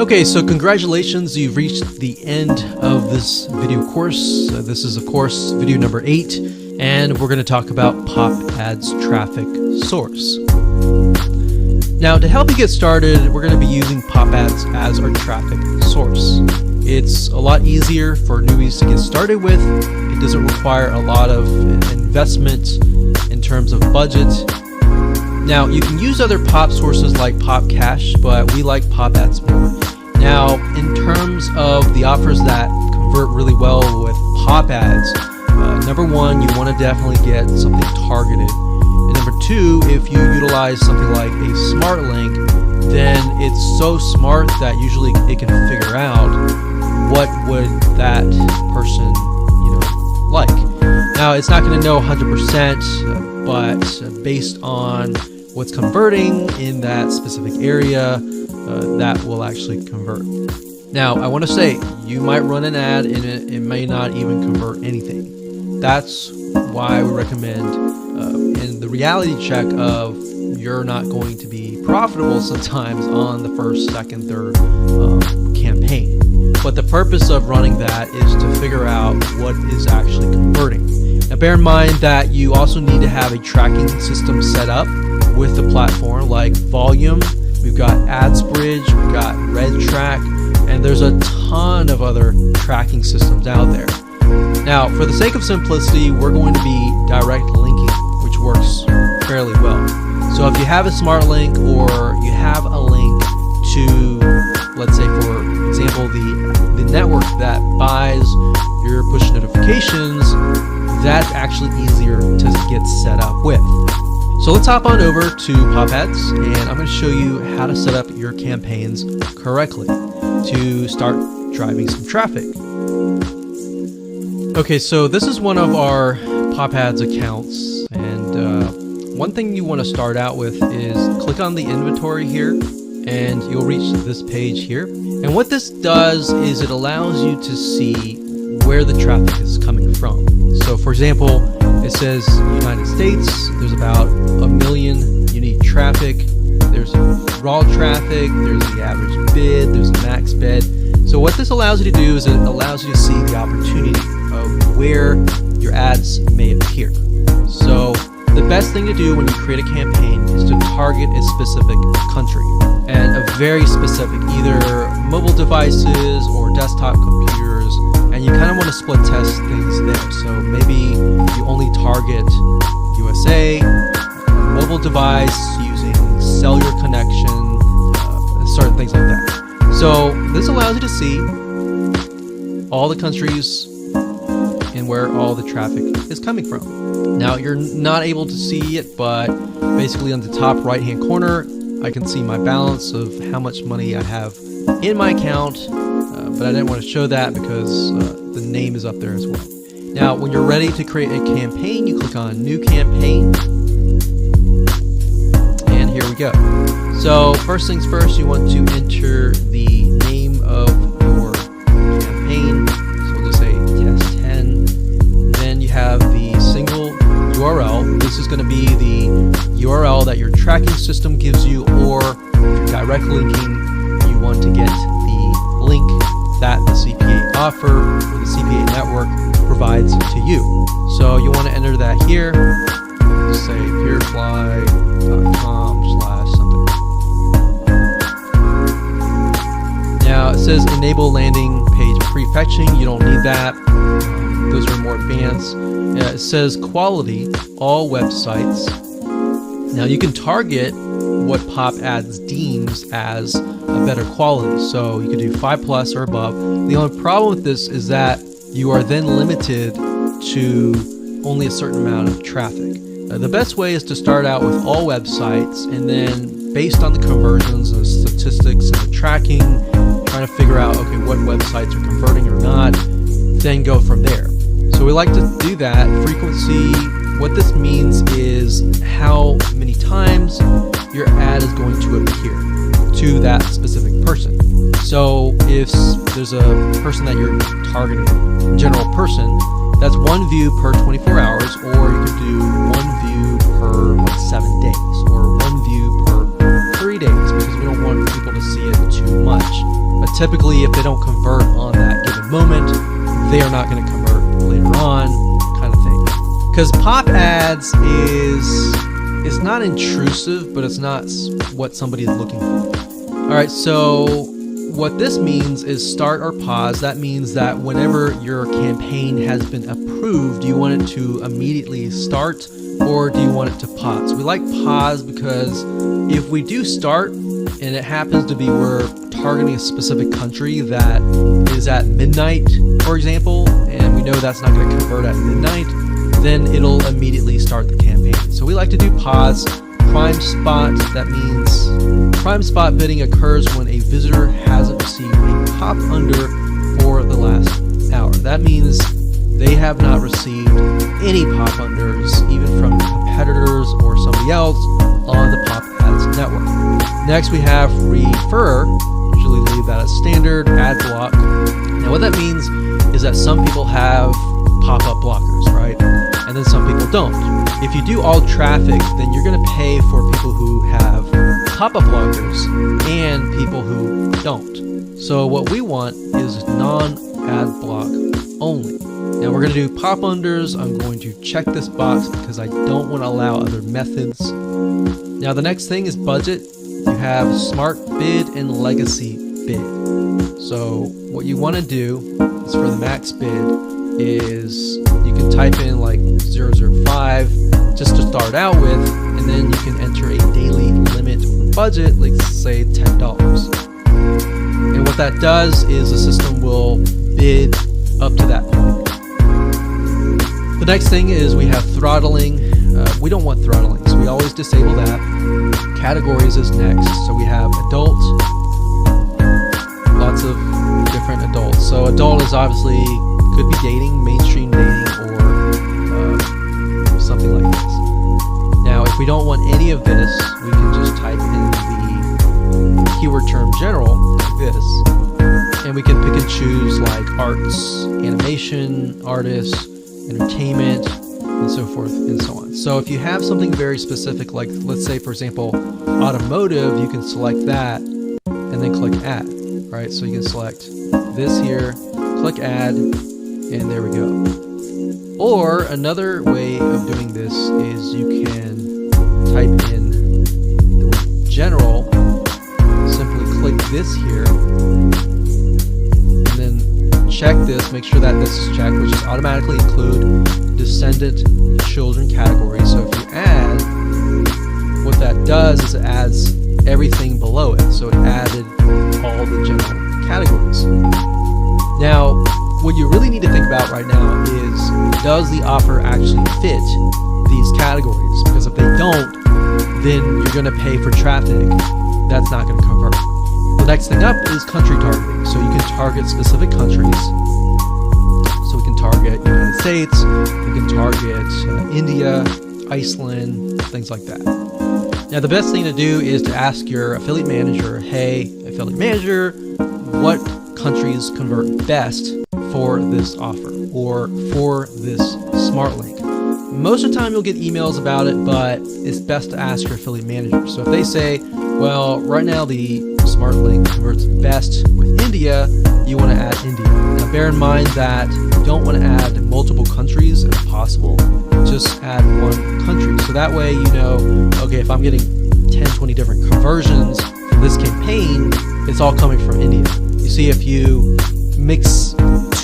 Okay, so congratulations, you've reached the end of this video course. This is, of course, video number 8, and we're going to talk about Pop Ads traffic source. Now, to help you get started, we're going to be using Pop Ads as our traffic source. It's a lot easier for newbies to get started with. It doesn't require a lot of investment in terms of budget. Now, you can use other Pop sources like Pop Cash, but we like Pop Ads more. Now, in terms of the offers that convert really well with Pop Ads, number one, you want to definitely get something targeted. And number two, if you utilize something like a smart link, then it's so smart that usually it can figure out what would that person, like. Now, it's not going to know 100%, but based on what's converting in that specific area, that will actually convert. Now, I want to say, you might run an ad and it may not even convert anything. That's why we recommend in the reality check of you're not going to be profitable sometimes on the first, second, third campaign. But the purpose of running that is to figure out what is actually converting. Now, bear in mind that you also need to have a tracking system set up with the platform, like volume. We've got AdsBridge, we've got RedTrack, and there's a ton of other tracking systems out there. Now, for the sake of simplicity, we're going to be direct linking, which works fairly well. So if you have a smart link or you have a link to, let's say for example, the network that buys your push notifications, that's actually easier to get set up with. So let's hop on over to Pop Ads, and I'm going to show you how to set up your campaigns correctly to start driving some traffic. Okay, so this is one of our Pop Ads accounts, and one thing you want to start out with is click on the inventory here, and you'll reach this page here. And what this does is it allows you to see where the traffic is coming from. So for example, it says United States, there's about 1 million unique traffic, there's raw traffic, there's the average bid, there's the max bid. So what this allows you to do is it allows you to see the opportunity of where your ads may appear. So the best thing to do when you create a campaign is to target a specific country, and a very specific, either mobile devices or desktop computers, and you kind of want to split test things there. So maybe you only target USA, mobile device using cellular connection, certain things like that. So this allows you to see all the countries and where all the traffic is coming from. Now, you're not able to see it, but basically on the top right hand corner, I can see my balance of how much money I have in my account, but I didn't want to show that because the name is up there as well. Now, when you're ready to create a campaign, you click on New Campaign, and here we go. So first things first, you want to enter the name of your campaign. So we'll just say Test 10. Then you have the single URL. This is going to be the URL that your tracking system gives you, or if you're direct linking, you want to get the link that the CPA offer or the CPA network provides to you. So you want to enter that here. Just say peerfly.com/something. Now it says enable landing page prefetching. You don't need that. Those are more advanced. It says quality, all websites. Now you can target what Pop Ads deems as a better quality. So you could do 5+ or above. The only problem with this is that you are then limited to only a certain amount of traffic. The best way is to start out with all websites, and then based on the conversions and the statistics and the tracking, trying to figure out, okay, what websites are converting or not, then go from there. So we like to do that. Frequency, what this means is how many times your ad is going to appear to that specific person. So if there's a person that you're targeting, general person, that's 1 view per 24 hours, or you could do 1 view per 7 days, or 1 view per 3 days, because we don't want people to see it too much. typically, if they don't convert on that given moment, they are not going to convert later on, kind of thing. Because pop ads is not intrusive, but it's not what somebody is looking for. All right, so what this means is start or pause. That means that whenever your campaign has been approved, do you want it to immediately start or do you want it to pause? We like pause because if we do start and it happens to be we're targeting a specific country that is at midnight, for example, and we know that's not going to convert at midnight, then it'll immediately start the campaign. So we like to do pause. Prime spot, that means prime spot bidding occurs when a visitor hasn't received a pop under for the last hour. That means they have not received any pop unders, even from competitors or somebody else on the Pop Ads network. Next we have refer, usually leave that as standard, ad block. Now what that means is that some people have pop-up blockers, right? And then some people don't. If you do all traffic, then you're going to pay for people who have pop-up blockers and people who don't. So what we want is non-ad block only. Now we're going to do pop unders. I'm going to check this box because I don't want to allow other methods. Now the next thing is budget. You have smart bid and legacy bid. So what you want to do is for the max bid is you can type in like 005 just to start out with, and then you can enter a daily limit or budget, like say $10. And what that does is the system will bid up to that point. The next thing is we have throttling. We don't want throttling, so we always disable that. Categories is next. So we have adult, lots of different adults. So adult is obviously could be dating, mainstream dating, or something like this. Now, if we don't want any of this, we can just type in the keyword term general, like this, and we can pick and choose like arts, animation, artists, entertainment, and so forth and so on. So if you have something very specific, like let's say, for example, automotive, you can select that and then click add, right? So you can select this here, click add, and there we go. Or another way of doing this is you can type in the word general, simply click this here, and then check this, make sure that this is checked, which is automatically include descendant children category. So if you add, what that does is it adds everything below it. So it added all the general categories. Now, what you really need to think about right now is, does the offer actually fit these categories? Because if they don't, then you're going to pay for traffic that's not going to convert. The next thing up is country targeting. So you can target specific countries. So we can target United States, we can target India, Iceland, things like that. Now the best thing to do is to ask your affiliate manager, hey, affiliate manager, what countries convert best for this offer or for this smart link? Most of the time you'll get emails about it, but it's best to ask your affiliate manager. So if they say, well, right now the smart link converts best with India, you want to add India. Now bear in mind that you don't want to add multiple countries if possible. Just add one country. So that way you know, okay, if I'm getting 10, 20 different conversions from this campaign, it's all coming from India. You see, if you mix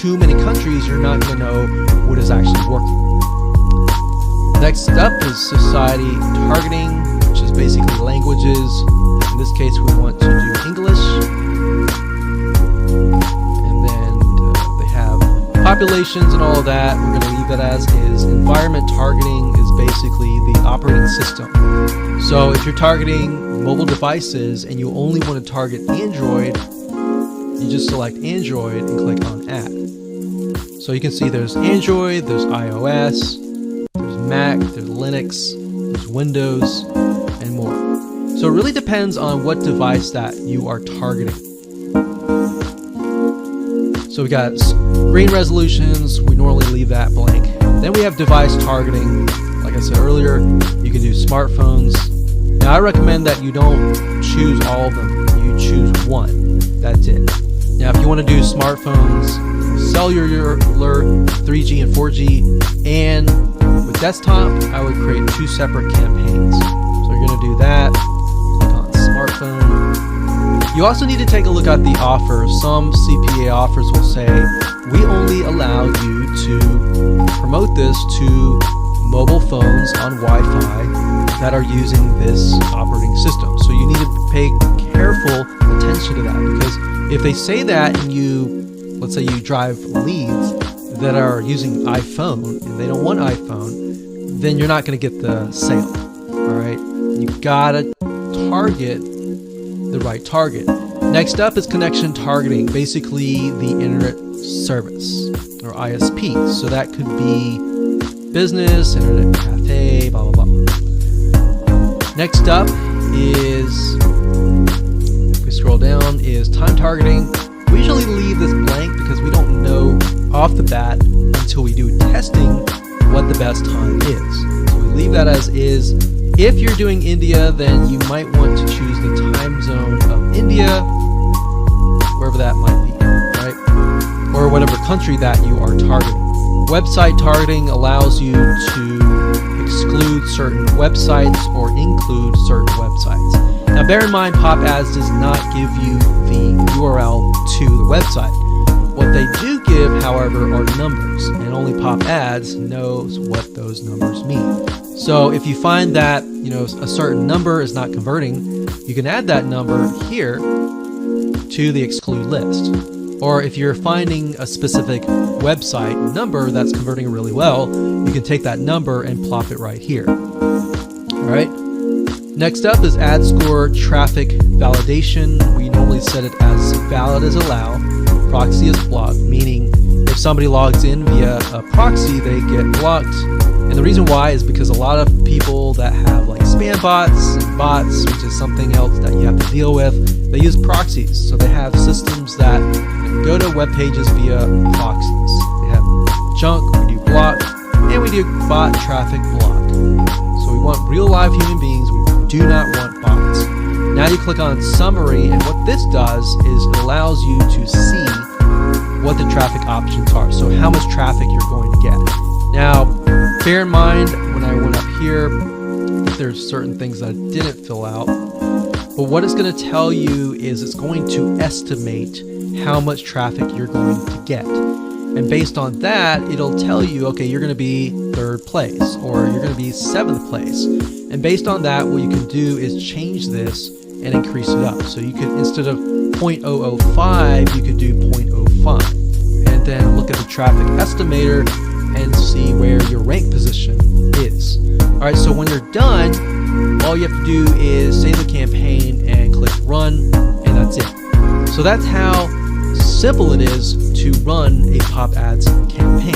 too many countries, you're not going to know what is actually working. Next up is society targeting, which is basically languages. In this case, we want to do English. And then they have populations and all of that. We're going to leave that as is. Environment targeting is basically the operating system. So if you're targeting mobile devices and you only want to target Android, you just select Android and click on add. So you can see there's Android, there's iOS, there's Mac, there's Linux, there's Windows, and more. So it really depends on what device that you are targeting. So we got screen resolutions, we normally leave that blank. Then we have device targeting. Like I said earlier, you can do smartphones. Now I recommend that you don't choose all of them, you choose one. That's it. Now, if you want to do smartphones, cellular, 3G and 4G, and with desktop, I would create 2 separate campaigns. So you're going to do that. Click on smartphone. You also need to take a look at the offers. Some CPA offers will say, we only allow you to promote this to mobile phones on Wi-Fi that are using this operating system. So you need to pay careful attention to that, because if they say that and let's say you drive leads that are using iPhone and they don't want iPhone, then you're not going to get the sale. All right, you gotta target the right target. Next up is connection targeting, basically the internet service or ISP. So that could be business, internet cafe, blah blah blah. Next up is, if we scroll down, is time targeting. We usually leave this blank because we don't know off the bat until we do testing what the best time is. So we leave that as is. If you're doing India, then you might want to choose the time zone of India, wherever that might be, right? Or whatever country that you are targeting. Website targeting allows you to exclude certain websites or include certain websites. Now bear in mind, pop ads does not give you the URL to the website. What they do give, however, are numbers, and only pop ads knows what those numbers mean. So if you find that a certain number is not converting, you can add that number here to the exclude list. Or if you're finding a specific website number that's converting really well, you can take that number and plop it right here. All right. Next up is ad score traffic validation. We normally set it as valid as allow, proxy is blocked, meaning if somebody logs in via a proxy, they get blocked. And the reason why is because a lot of people that have like spam bots and bots, which is something else that you have to deal with, they use proxies. So they have systems that go to web pages via proxies. They have junk, we do block, and we do bot traffic block. So we want real live human beings, we do not want bots. Now you click on summary, and what this does is it allows you to see what the traffic options are. So how much traffic you're going to get. Now, bear in mind, when I went up here, there's certain things that I didn't fill out. But what it's going to tell you is it's going to estimate how much traffic you're going to get. And based on that, it'll tell you, okay, you're going to be 3rd place or you're going to be 7th place. And based on that, what you can do is change this and increase it up. So you could, instead of 0.005, you could do 0.05. And then look at the traffic estimator and see where your rank position is. All right, so when you're done, all you have to do is save the campaign and click run, and that's it. So that's how simple it is to run a pop ads campaign.